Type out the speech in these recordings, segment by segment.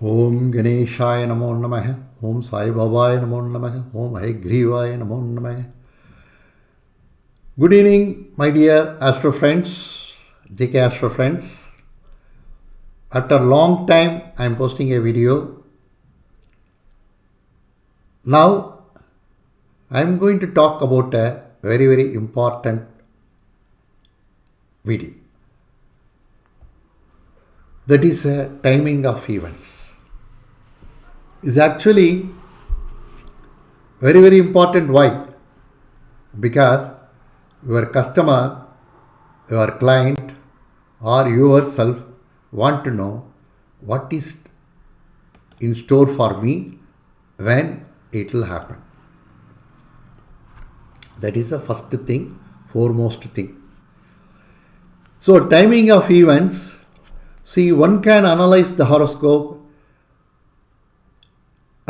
Om Ganeshaya Namo Namaha, Om Sai Babaya Namo Namaha, Om Haigreevaya Namo Namaha. Good evening, my dear Astro friends, JK Astro friends. After a long time, I am posting a video. Now, I am going to talk about a very important video. That is a timing of events. Is actually very important. Why? Because your customer, your client, or yourself want to know what is in store for me when it will happen. That is the first thing, foremost thing. So timing of events, see, one can analyze the horoscope.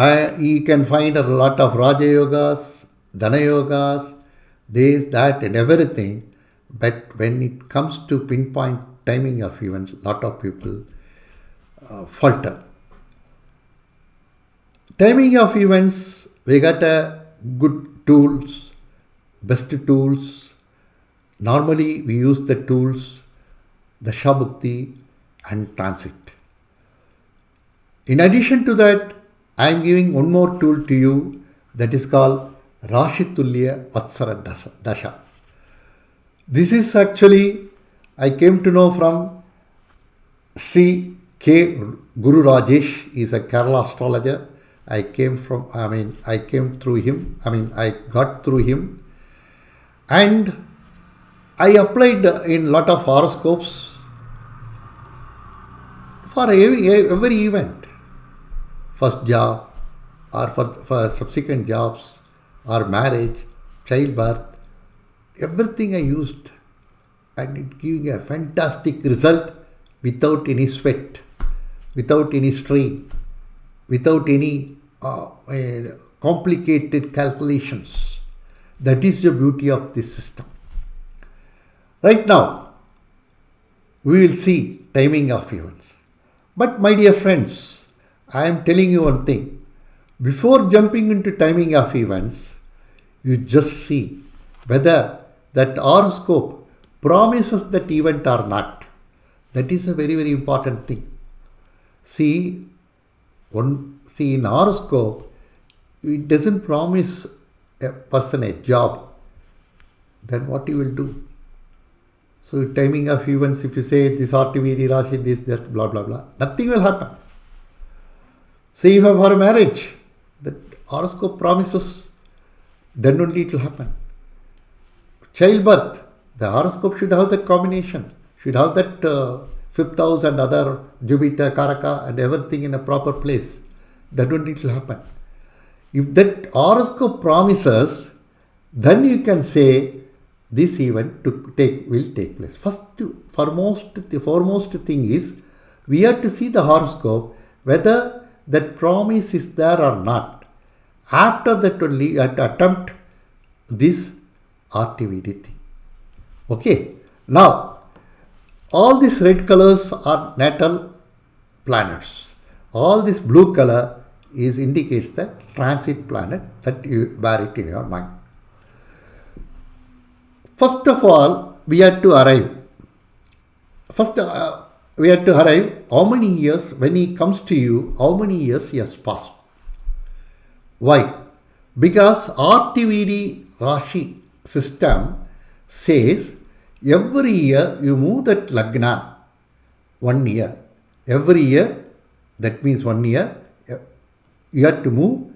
You can find a lot of Raja Yogas, Dhana Yogas, this, that and everything. But when it comes to pinpoint timing of events, lot of people falter. Timing of events, we got a good tools, best tools. Normally we use the tools, the Shabukti and transit. In addition to that, I am giving one more tool to you that is called Rashitulya Vatsara Dasha. This is actually, I came to know from Sri K. Guru Rajesh. He is a Kerala astrologer. I got through him. And I applied in lot of horoscopes for every event. First job, or for subsequent jobs, or marriage, childbirth, everything I used, and it giving a fantastic result without any sweat, without any strain, without any complicated calculations. That is the beauty of this system. Right now, we will see timing of events. But my dear friends, I am telling you one thing. Before jumping into timing of events, you just see whether that horoscope promises that event or not. That is a very important thing. See, in horoscope, it doesn't promise a person a job. Then what you will do? So timing of events, if you say this RTVD, Rashi, this, that, blah, blah, blah, nothing will happen. Say if for a marriage, the horoscope promises, then only it will happen. Childbirth, the horoscope should have that combination, should have that fifth house and other Jupiter, Karaka and everything in a proper place. Then only it will happen. If that horoscope promises, then you can say this event will take place. The foremost thing is, we have to see the horoscope whether that promise is there or not. After that only you have to attempt this RTVD thing. Okay. Now, all these red colors are natal planets. All this blue color indicates the transit planet, that you bear it in your mind. First of all, we have to arrive. We have to arrive how many years, when he comes to you, how many years he has passed. Why? Because RTVD Rashi system says every year you move that Lagna 1 year. Every year, that means 1 year, you have to move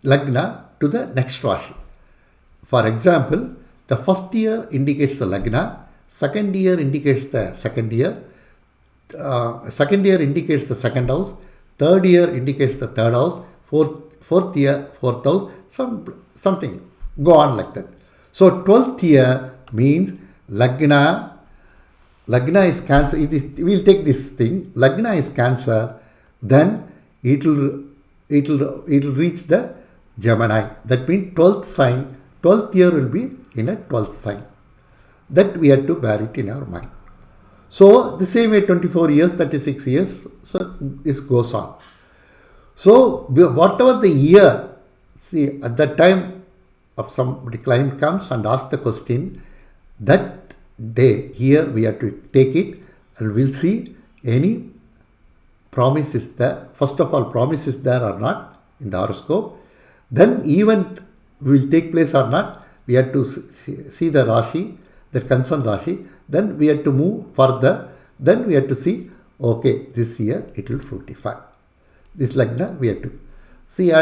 Lagna to the next Rashi. For example, the first year indicates the Lagna, second year indicates the second year, second year indicates the second house, third year indicates the third house, fourth year, fourth house, something. Go on like that. So 12th year means Lagna is Cancer. We'll take this thing. Lagna is Cancer, then it will reach the Gemini. That means 12th sign, 12th year will be in a 12th sign. That we have to bear it in our mind. So the same way 24 years, 36 years, so it goes on. So whatever the year, see at that time of somebody client comes and asks the question, that day, here we have to take it and we'll see any promise is there. First of all, promise is there or not in the horoscope. Then event will take place or not. We have to see the Rashi, the concerned Rashi. Then we have to move further. Then we have to see, okay, this year it will fructify. This Lagna we have to see.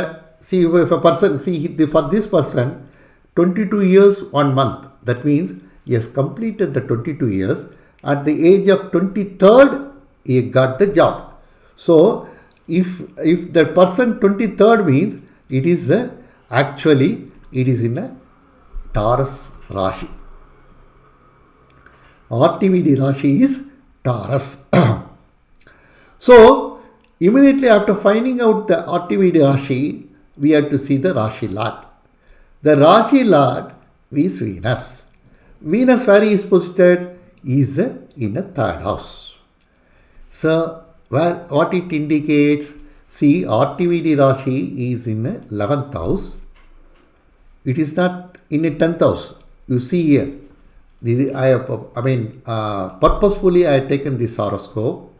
See if a person, for this person, 22 years 1 month. That means he has completed the 22 years. At the age of 23rd, he got the job. So if the person 23rd means it is actually it is in a Taurus Rashi. RTVD Rashi is Taurus. So immediately after finding out the RTVD Rashi, we have to see the Rashi Lord. The Rashi Lord is Venus. Venus where he is posited is in a third house. So what it indicates, see RTVD Rashi is in a 11th house. It is not in a 10th house. You see here. Purposefully I have taken this horoscope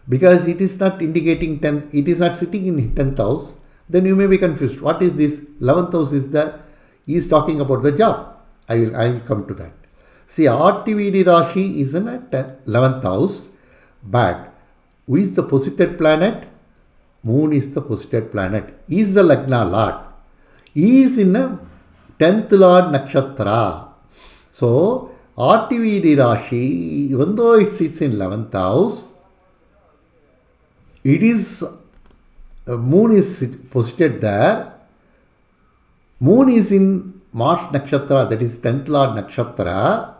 because it is not indicating 10th, it is not sitting in 10th house. Then you may be confused. What is this? 11th house is that he is talking about the job. I will come to that. See, RTVD Rashi is in a 11th house, but who is the posited planet? Moon is the posited planet. He is the Lagna Lord. He is in a 10th Lord Nakshatra. So, RTVD Rashi, even though it sits in 11th house, it is, Moon is posited there. Moon is in Mars Nakshatra, that is 10th Lord Nakshatra.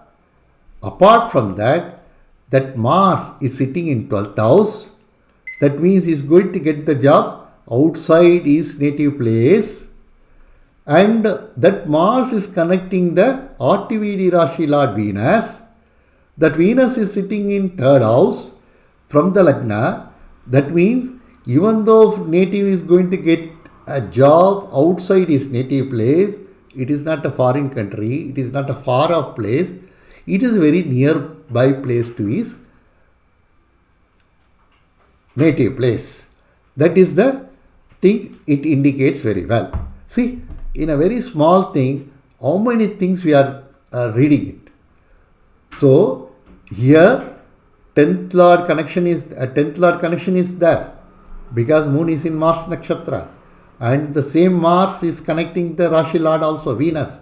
Apart from that, that Mars is sitting in 12th house. That means he is going to get the job outside his native place. And that Mars is connecting the RTVD Rashi Lord Venus. That Venus is sitting in 3rd house from the Lagna. That means even though native is going to get a job outside his native place, it is not a foreign country, it is not a far off place, it is a very nearby place to his native place. That is the thing it indicates very well. See, in a very small thing, how many things we are reading it. So, here 10th Lord connection is there because Moon is in Mars Nakshatra. And the same Mars is connecting the Rashi Lord also, Venus.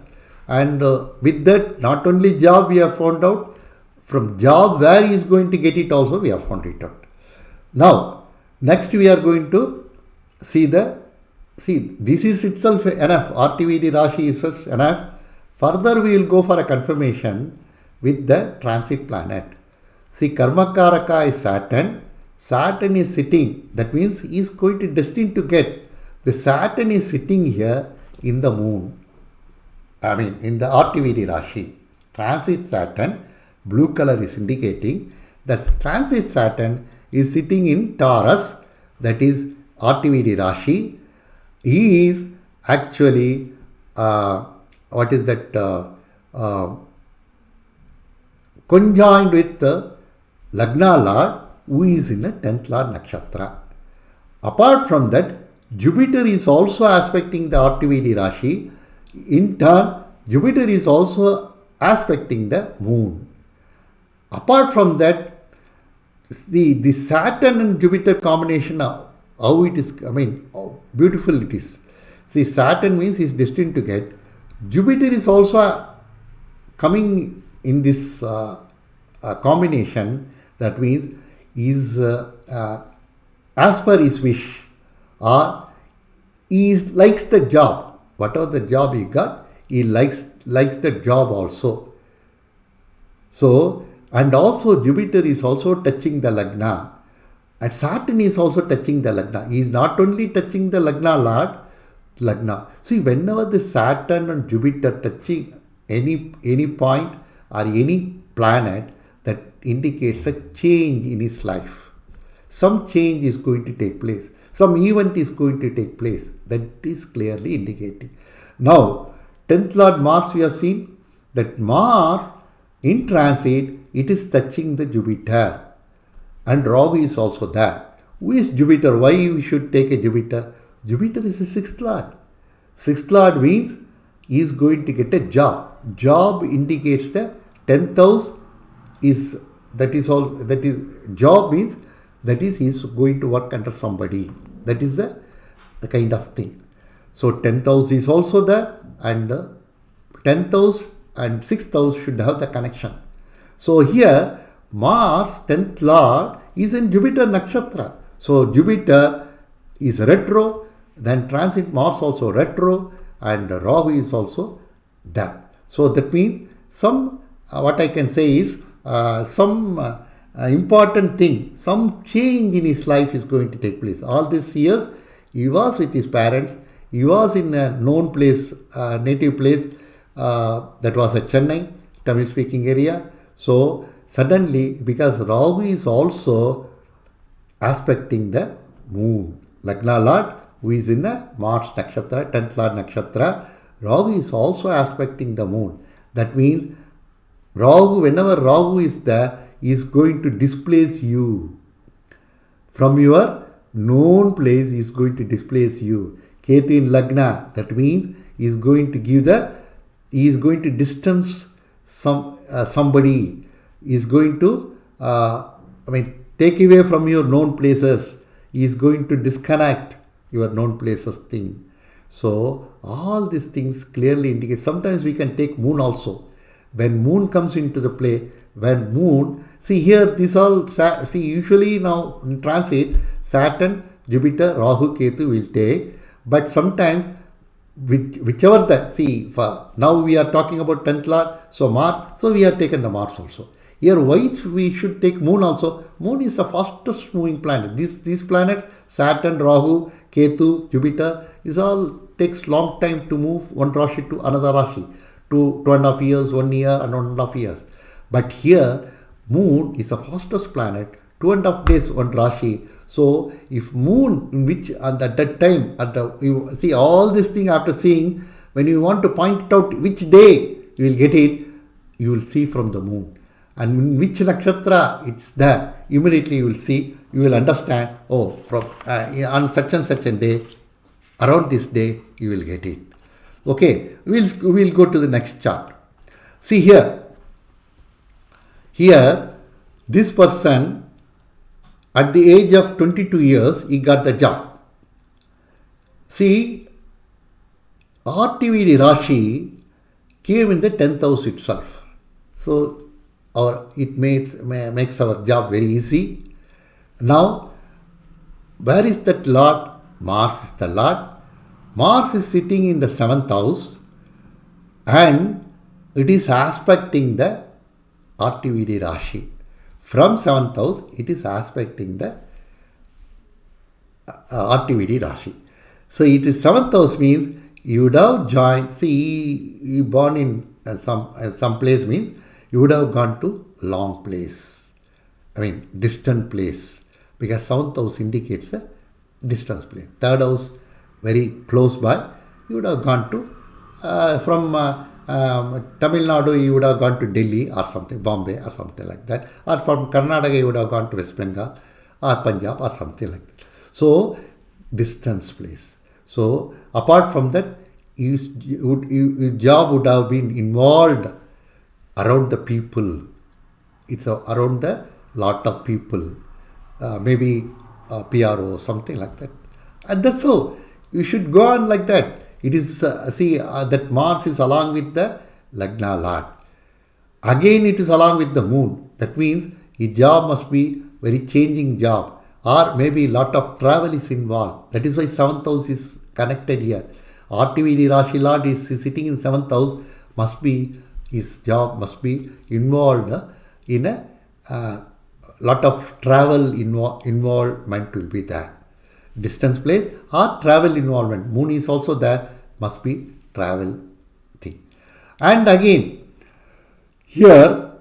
And with that, not only job we have found out, from job where he is going to get it also we have found it out. Now, next we are going to see this is itself enough. RTVD Rashi is enough. Further we will go for a confirmation with the transit planet. See, Karmakaraka is Saturn. Saturn is sitting. That means he is going to destined to get. The Saturn is sitting here in the moon. In the RTVD Rashi. Transit Saturn, blue color is indicating that transit Saturn is sitting in Taurus, that is RTVD Rashi. He is actually, conjoined with the Lagna Lord, who is in a 10th Lord Nakshatra. Apart from that, Jupiter is also aspecting the RTVD Rashi. In turn, Jupiter is also aspecting the moon. Apart from that, the Saturn and Jupiter combination, how it is, how beautiful it is. See, Saturn means he is destined to get. Jupiter is also coming in this combination. That means is as per his wish, or he likes the job. Whatever the job he got, he likes the job also. So, and also Jupiter is also touching the Lagna. And Saturn is also touching the Lagna. He is not only touching the Lagna Lord, Lagna. See, whenever the Saturn and Jupiter touching any point or any planet, that indicates a change in his life. Some change is going to take place. Some event is going to take place. That is clearly indicating. Now, 10th Lord Mars, we have seen that Mars in transit, it is touching the Jupiter. And Rahu is also there. Who is Jupiter? Why we should take a Jupiter? Jupiter is the 6th Lord. 6th Lord means he is going to get a job. Job indicates the 10th house is, that is all, that is, job means that is he is going to work under somebody. That is the kind of thing. So 10th house is also there, and 10th house and 6th house should have the connection. So here Mars, 10th Lord, is in Jupiter Nakshatra. So Jupiter is retro, then transit Mars also retro, and Rahu is also there. So that means some, what I can say is, some important thing, some change in his life is going to take place. All these years, he was with his parents, he was in a known place, native place, that was at Chennai, Tamil speaking area. So suddenly, because Rahu is also aspecting the moon, Lagna Lord, who is in the Mars Nakshatra, 10th Lord Nakshatra, Rahu is also aspecting the moon. That means Rahu, whenever Rahu is there, is going to displace you. From your known place, is going to displace you. Ketu in Lagna, that means he is going to give the, he is going to distance somebody, is going to, take away from your known places. He is going to disconnect your known places thing. So all these things clearly indicate. Sometimes we can take moon also. When moon comes into the play, when moon, see here, this all, see usually now in transit, Saturn, Jupiter, Rahu, Ketu will take, but sometimes whichever that, see, for now we are talking about 10th Lord, so Mars, so we have taken the Mars also. Here, why we should take moon also? Moon is the fastest moving planet. These planets, Saturn, Rahu, Ketu, Jupiter, is all takes long time to move one Rashi to another Rashi. 2.5 years, 1 year and 1.5 years. But here, moon is the fastest planet, 2.5 days, one Rashi. So, if moon, in which at that time, you see all this thing after seeing, when you want to point out which day you will get it, you will see from the moon. And in which nakshatra it's there, immediately you will see, you will understand, oh, from on such and such a day, around this day, you will get it. Okay, we'll go to the next chart. See here, this person at the age of 22 years, he got the job. See, RTVD Rashi came in the 10th house itself. So, it makes our job very easy. Now, where is that Lord? Mars is the Lord. Mars is sitting in the 7th house and it is aspecting the RTVD Rashi. From 7th house, it is aspecting the RTVD Rashi. So it is 7th house means you would have joined, see, you born in some place means you would have gone to long place. Distant place. Because 7th house indicates the distance place. 3rd house, very close by, you would have gone to, from Tamil Nadu, you would have gone to Delhi or something, Bombay or something like that. Or from Karnataka, you would have gone to West Bengal or Punjab or something like that. So, distance place. So, apart from that, your job would have been involved around the people. It's around the lot of people. Maybe PRO, something like that. And that's how. You should go on like that. It is, that Mars is along with the Lagna Lord. Again, it is along with the moon. That means his job must be very changing job. Or maybe lot of travel is involved. That is why 7th house is connected here. RTVD Rashi Lord is sitting in 7th house. His job must be involved in a lot of travel involvement will be there. Distance place or travel involvement. Moon is also there, must be travel thing. And again, here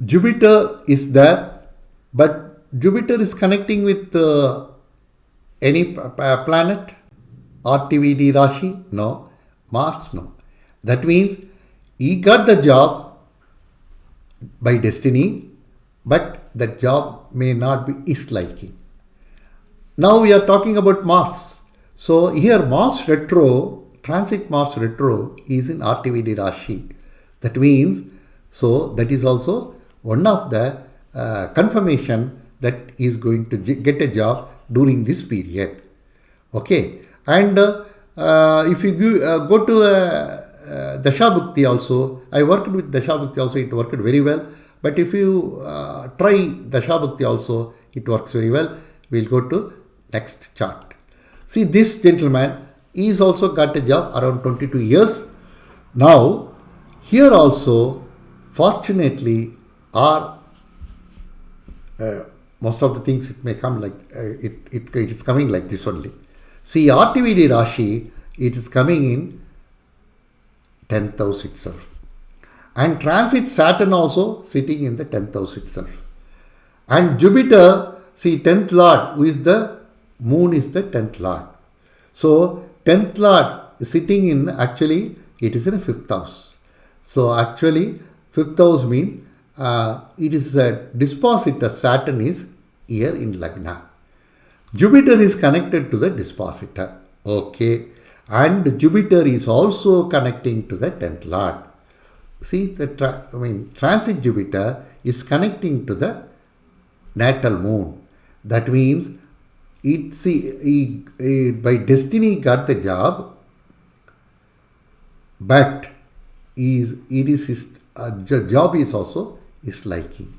Jupiter is there, but Jupiter is connecting with any planet? RTVD Rashi? No. Mars? No. That means he got the job by destiny, but the job may not be his liking. Now we are talking about Mars. So here Mars retro, transit Mars retro is in RTVD Rashi. That means, so that is also one of the confirmation that he is going to get a job during this period. Okay. And if you go to Dashabhukti also, I worked with Dashabhukti also, it worked very well. But if you try Dashabhukti also, it works very well. We'll go to next chart. See, this gentleman, he's also got a job around 22 years. Now, here also, fortunately, are most of the things it may come like, it is coming like this only. See, RTVD Rashi, it is coming in 10th house itself. And transit Saturn also sitting in the 10th house itself. And Jupiter, see 10th Lord, who is the moon is the 10th Lord. So 10th Lord is sitting in, actually it is in a 5th house. So actually 5th house means it is a dispositor. Saturn is here in Lagna. Jupiter is connected to the dispositor. Okay. And Jupiter is also connecting to the 10th Lord. See, transit Jupiter is connecting to the natal moon. That means he by destiny got the job, but his job is also his liking.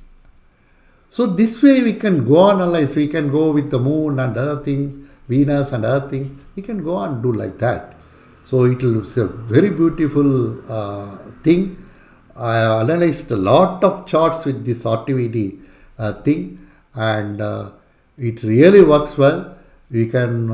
So this way we can go analyze, we can go with the moon and other things, Venus and other things, we can go and do like that. So it will be a very beautiful thing. I analyzed a lot of charts with this RTVD thing, and it really works well. You can,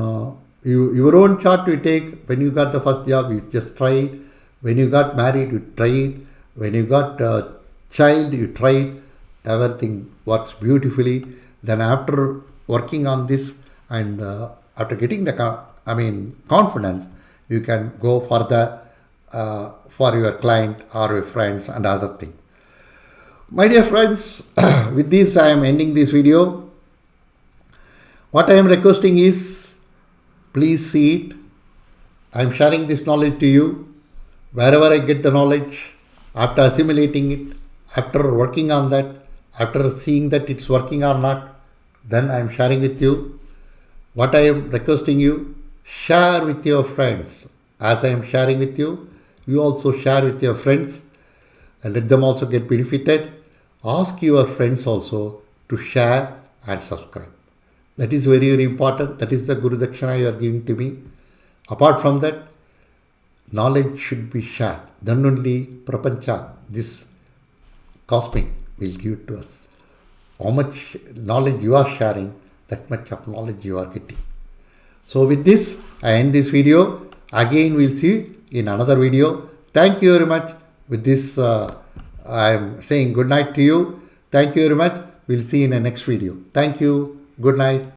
your own chart you take, when you got the first job, you just try it. When you got married, you try it. When you got a child, you try it. Everything works beautifully. Then after working on this and after getting the confidence, you can go further for your client or your friends and other things. My dear friends, with this I am ending this video. What I am requesting is, please see it. I am sharing this knowledge to you. Wherever I get the knowledge, after assimilating it, after working on that, after seeing that it's working or not, then I am sharing with you. What I am requesting you, share with your friends. As I am sharing with you, you also share with your friends and let them also get benefited. Ask your friends also to share and subscribe. That is very, very important. That is the Guru Dakshina you are giving to me. Apart from that, knowledge should be shared. Then only Prapancha, this cosmic, will give to us. How much knowledge you are sharing, that much of knowledge you are getting. So with this, I end this video. Again, we'll see in another video. Thank you very much. With this, I am saying good night to you. Thank you very much. We'll see in the next video. Thank you. Good night.